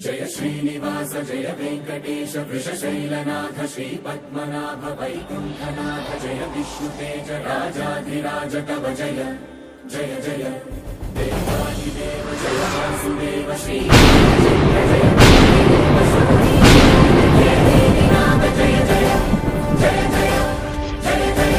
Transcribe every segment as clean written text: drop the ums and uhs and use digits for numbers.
जय श्रीनिवास जय वेंकटेश वृषशैलनाथ श्रीपद्मनाभ वैकुंठनाथ जय विष्णुतेज राजाधिराज तव जय जय जय देवादिदेव जय वासुदेव श्री जय देवीनाथ जय जय जय जय जय जय।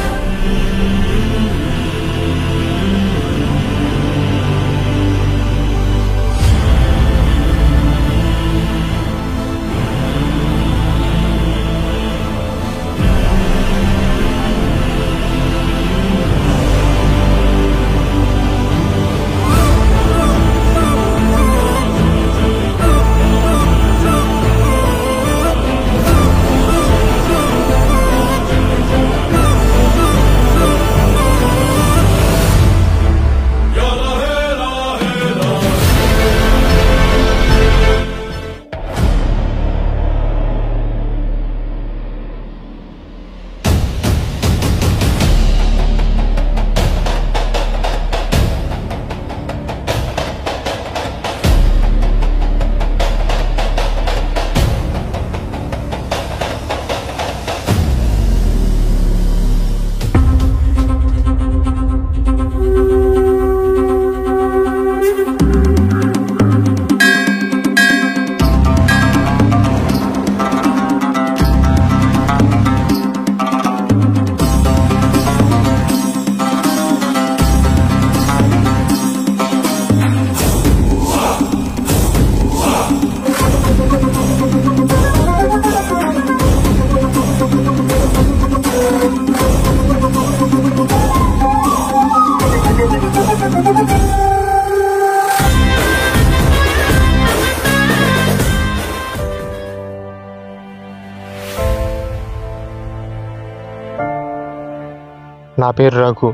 నా పేరు రఘు.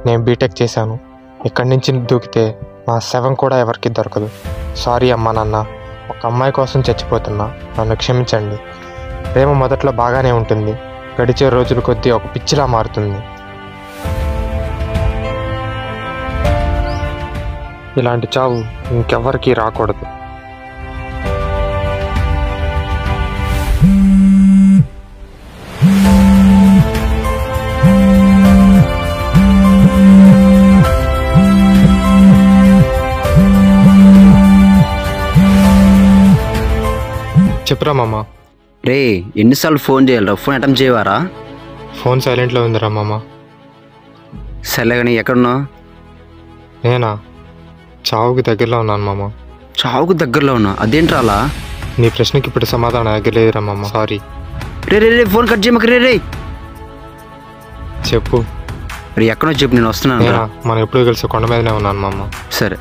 నేను బీటెక్ చేశాను. ఇక్కడి నుంచి దూకితే మా శవం కూడా ఎవరికి దొరకదు. సారీ అమ్మా నాన్న, ఒక అమ్మాయి కోసం చచ్చిపోతున్నా, నన్ను క్షమించండి. ప్రేమ మొదట్లో బాగానే ఉంటుంది, గడిచే రోజుల కొద్దీ ఒక పిచ్చిలా మారుతుంది. ఇలాంటి చావు ఇంకెవ్వరికీ రాకూడదు. చెప్పురా మామ. రే, ఎన్నిసార్లు ఫోన్ చేయాలరా? Phone attempt చేయవారా? ఫోన్ సైలెంట్లో ఉందిరా మామ. సర్లే కానీ ఎక్కడున్నావు? నేనా? చావుకి దగ్గరలో ఉన్నాను మామ. చావుకు దగ్గరలో ఉన్నా? అదేంట్రా అలా? నీ ప్రశ్నకి ఇప్పుడు సమాధానం ఎగ్గలేదురా మామ, సారీ. రే రే రే, ఫోన్ కట్ చేయమక. రే రే చెప్పు. రే ఎక్కడో చెప్పు, నేను వస్తున్నాను. మనం ఎప్పుడు కలిసి కొండ మీదనే ఉన్నాను మామ. సరే.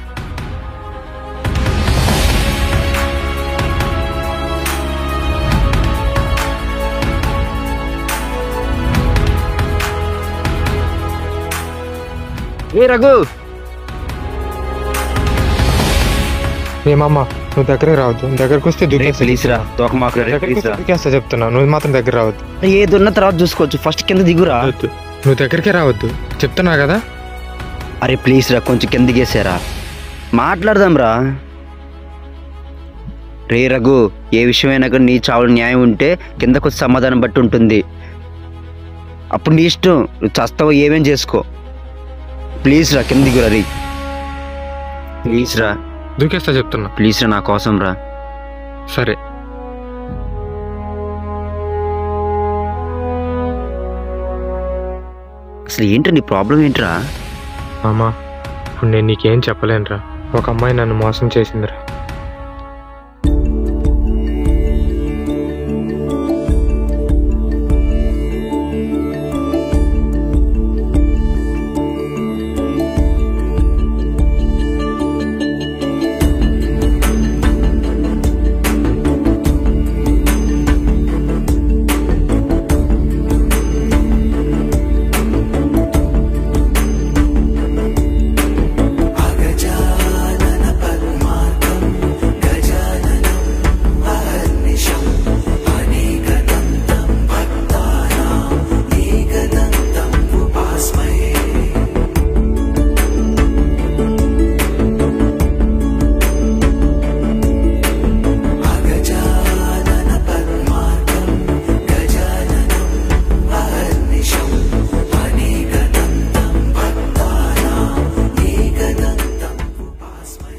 ఏ రఘు, ఏమమ్మా నువ్వు దగ్గరికి రావద్దు. దగ్గరకు వస్తే దూకేస్తా చెప్తున్నా. నువ్వు మాత్రం దగ్గర రావద్దు. ఏదున్న తర్వాత చూసుకోవచ్చు, ఫస్ట్ కింద దిగురా. నువ్వు దగ్గరికి రావద్దు చెప్తున్నా కదా. అరే ప్లీజ్ రా, కొంచెం కిందకేసారా, మాట్లాడదాం రా. రే రఘు, ఏ విషయమైనా కానీ నీ చావులు న్యాయం ఉంటే కిందకు వచ్చి సమాధానం బట్టి ఉంటుంది. అప్పుడు నీ ఇష్టం, నువ్వు చస్తావో ఏమేం చేసుకో. ప్లీజ్ రా, కింద దిగురా. రీ ప్లీజ్ రా. దూకేస్తా చెప్తున్నా. ప్లీజ్ రా, నా కోసం రా. సరే. అసలు ఏంట్రా నీ ప్రాబ్లం ఏంట్రా? మామా, ఇప్పుడు నేను నీకేం చెప్పలేనురా. ఒక అమ్మాయి నన్ను మోసం చేసిందిరా.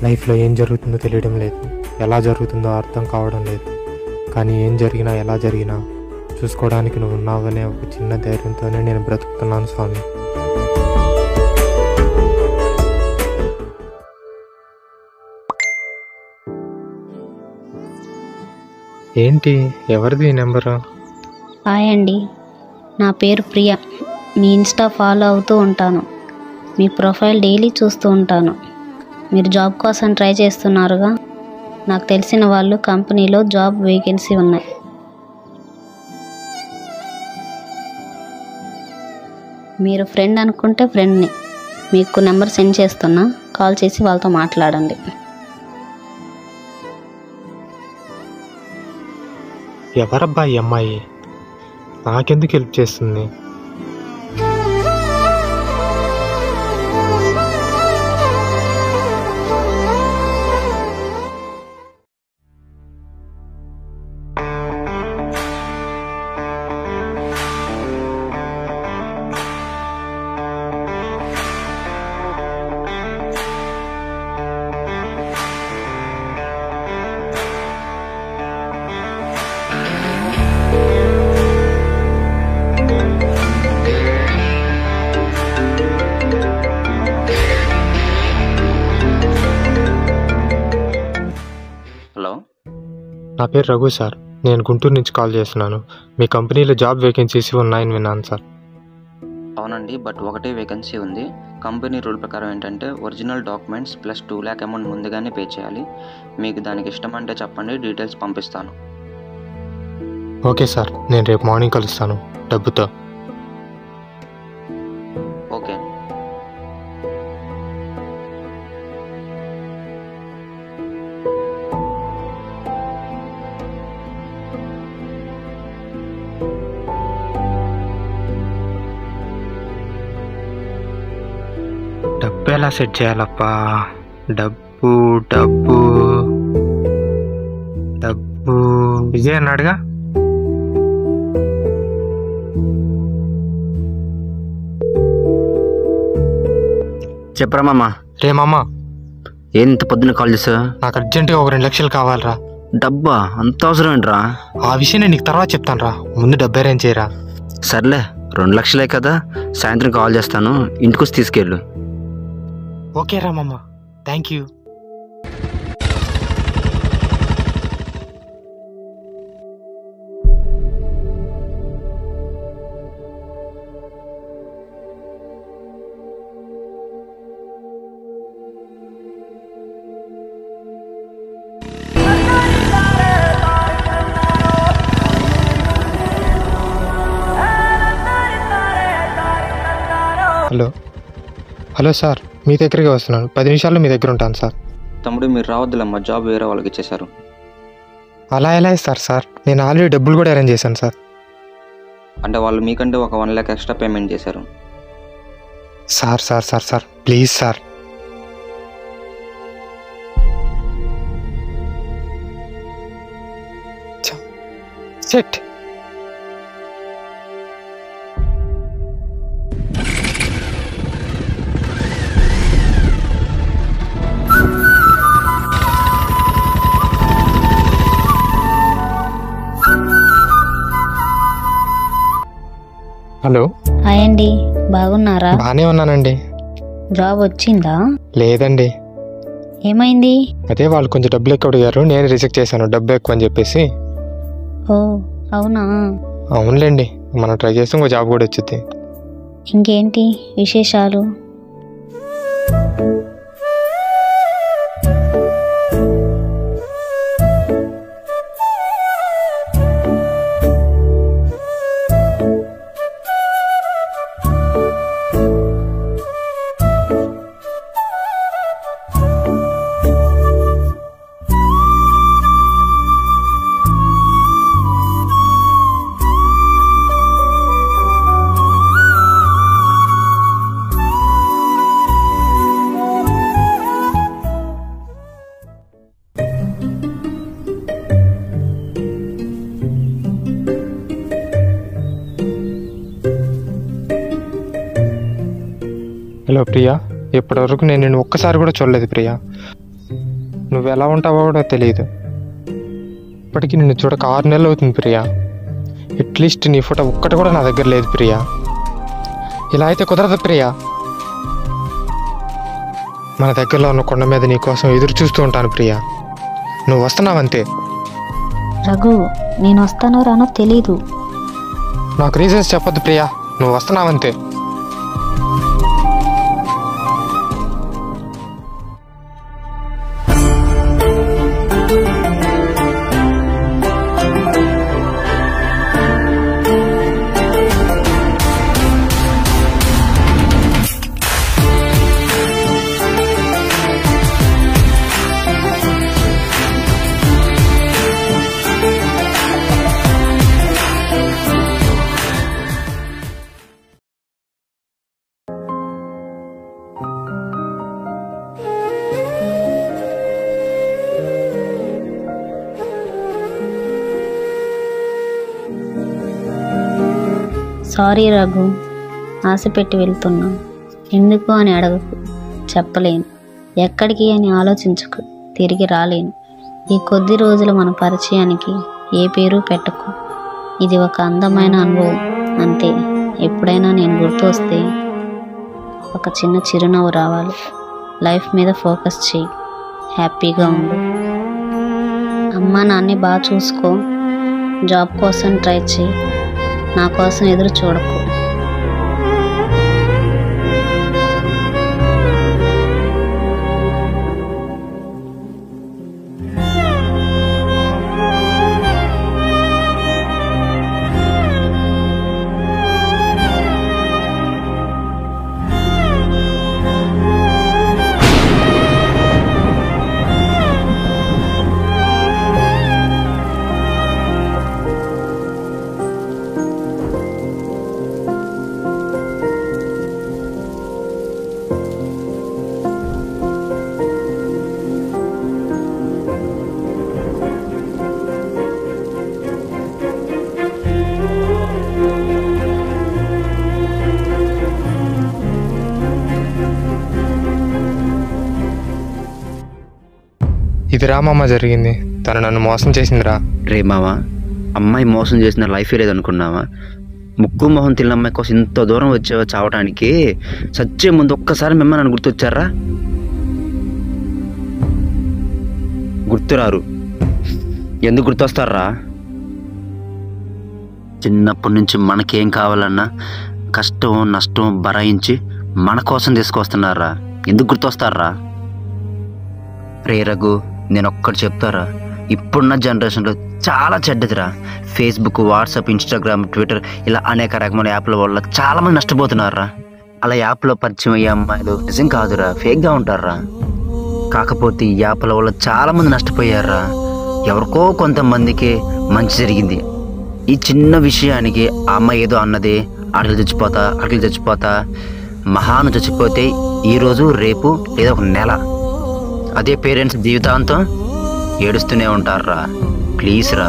లైఫ్లో ఏం జరుగుతుందో తెలియడం లేదు, ఎలా జరుగుతుందో అర్థం కావడం లేదు. కానీ ఏం జరిగినా ఎలా జరిగినా చూసుకోవడానికి నువ్వు ఉన్నావనే ఒక చిన్న ధైర్యంతోనే నేను బ్రతుకుతున్నాను స్వామి. ఏంటి, ఎవరిది ఈ నెంబరు? హాయ్ అండి, నా పేరు ప్రియ. మీ ఇన్స్టా ఫాలో అవుతూ ఉంటాను. మీ ప్రొఫైల్ డైలీ చూస్తూ ఉంటాను. మీరు జాబ్ కోసం ట్రై చేస్తున్నారుగా. నాకు తెలిసిన వాళ్ళు కంపెనీలో జాబ్ వేకెన్సీ ఉన్నాయి. మీరు ఫ్రెండ్ అనుకుంటే ఫ్రెండ్ని. మీకు నెంబర్ సెండ్ చేస్తున్నా, కాల్ చేసి వాళ్ళతో మాట్లాడండి. ఎవరబ్బా ఈ అమ్మాయి? నాకెందుకు హెల్ప్ చేస్తుంది? హలో, నా పేరు రఘు సార్. నేను గుంటూరు నుంచి కాల్ చేస్తున్నాను. మీ కంపెనీలో జాబ్ వేకెన్సీస్ ఉన్నాయని విన్నాను సార్. అవునండి, బట్ ఒకటే వేకెన్సీ ఉంది. కంపెనీ రూల్ ప్రకారం ఏంటంటే original documents plus 2 lakh amount ముందుగానే పే చేయాలి. మీకు దానికి ఇష్టం అంటే చెప్పండి, డీటెయిల్స్ పంపిస్తాను. ఓకే సార్, నేను రేపు మార్నింగ్ కలుస్తాను డబ్బుతో. ఓకే. డబ్బు ఎలా సెట్ చేయాలప్పా? డబ్బు డబ్బు డబ్బు విజయ్ అన్నాడుగా. చెప్పరా మామ? రే మామ, ఏంత పొద్దున్న కాల్ చేసా? నాకు అర్జెంటుగా ఒక 2 లక్షలు కావాలరా. డబ్బా? అంత అవసరం ఏంట్రా? ఆ విషయం నేను నీకు తర్వాత చెప్తాను రా, ముందు డబ్బు అరేంజ్ చేయరా. సర్లే, 2 లక్షలే కదా, సాయంత్రం కాల్ చేస్తాను, ఇంటికొచ్చి తీసుకెళ్ళు. ఓకే రా మామ, thank you. Hello hello sir, మీ దగ్గరికి వస్తున్నాను. 10 నిమిషాల్లో మీ దగ్గర ఉంటాను సార్. తమ్ముడు, మీరు రావద్దులమ్మా, జాబ్ వేరే వాళ్ళకి ఇచ్చేశారు. అలా ఎలా ఇస్తారు సార్? నేను ఆల్రెడీ డబ్బులు కూడా అరేంజ్ చేశాను సార్. అంటే వాళ్ళు మీకంటే ఒక 1 lakh ఎక్స్ట్రా పేమెంట్ చేశారు. Sir sir sir sir please sir. Set. Hello. Hi అండి, బాగున్నారా? బాగానే ఉన్నానండి. జాబ్ వచ్చిందా? లేదండి. ఏమైంది? అదే వాళ్ళు కొంచెం డబ్బులు ఎక్కువ అడిగారు, నేను రిజెక్ట్ చేశాను, డబ్బు ఎక్కువ అని చెప్పేసి. ఓ అవునా? అవునులేండి, మనం ట్రై చేస్తే ఇంకో జాబ్ కూడా వచ్చింది. ఇంకేంటి విశేషాలు? హలో ప్రియా, ఇప్పటివరకు నేను నిన్ను ఒక్కసారి కూడా చూడలేదు ప్రియా. నువ్వు ఎలా ఉంటావో కూడా తెలియదు. ఇప్పటికీ నిన్ను చూడక 6 నెలలు అవుతుంది ప్రియా. అట్లీస్ట్ నీ ఫోటో ఒక్కటి కూడా నా దగ్గర లేదు ప్రియా. ఇలా అయితే కుదరదు ప్రియా. మన దగ్గరలో ఉన్న కొండ మీద నీ కోసం ఎదురు చూస్తూ ఉంటాను ప్రియా. నువ్వు వస్తున్నావంతే. రఘు, నేను వస్తానో రానో తెలీదు. నాకు రీజన్స్ చెప్పొద్దు ప్రియా, నువ్వు వస్తున్నావంతే. సారీ రఘు, ఆశ పెట్టి వెళ్తున్నా. ఎందుకు అని అడగకు, చెప్పలేను. ఎక్కడికి అని ఆలోచించకు, తిరిగి రాలేను. ఈ కొద్ది రోజులు మన పరిచయానికి ఏ పేరు పెట్టకు. ఇది ఒక అందమైన అనుభవం అంతే. ఎప్పుడైనా నేను గుర్తు వస్తే ఒక చిన్న చిరునవ్వు రావాలి. లైఫ్ మీద ఫోకస్ చేయి, హ్యాపీగా ఉండు. అమ్మా నాన్నే బాగా చూసుకో. జాబ్ కోసం ట్రై చేయి. నా కోసం ఎదురు చూడకు. ఇది రామమ్మ జరిగింది. తను నన్ను మోసం చేసిందిరా. రే మావా, అమ్మాయి మోసం చేసిన లైఫే లేదనుకున్నావా? ముక్కు మొహం తిన్న అమ్మాయి కోసం ఇంత దూరం వచ్చావా చావటానికి? సచ్చే ముందు ఒక్కసారి మిమ్మల్ని నన్ను గుర్తొచ్చారా? గుర్తురారు. ఎందుకు గుర్తొస్తారా? చిన్నప్పటి నుంచి మనకేం కావాలన్నా కష్టం నష్టం భరాయించి మన కోసం తీసుకొస్తున్నారా? ఎందుకు గుర్తొస్తారా? రే రఘు, నేను ఒక్కటి చెప్తారా, ఇప్పుడున్న జనరేషన్లో చాలా చెడ్డదిరా. ఫేస్బుక్, వాట్సాప్, ఇన్స్టాగ్రామ్, ట్విట్టర్ ఇలా అనేక రకమైన యాప్ల వల్ల చాలామంది నష్టపోతున్నారా. అలా యాప్లో పరిచయం అయ్యే అమ్మాయిలు నిజం కాదురా, ఫేక్గా ఉంటారా. కాకపోతే ఈ యాప్ల వల్ల చాలామంది నష్టపోయారా. ఎవరికో కొంతమందికి మంచి జరిగింది. ఈ చిన్న విషయానికి ఆ అమ్మాయి ఏదో అన్నది, అడగలు చచ్చిపోతా మహాను చచ్చిపోతే ఈరోజు రేపు లేదా ఒక నెల, అదే పేరెంట్స్ జీవితాంతం ఏడుస్తూనే ఉంటారా. ప్లీజ్ రా,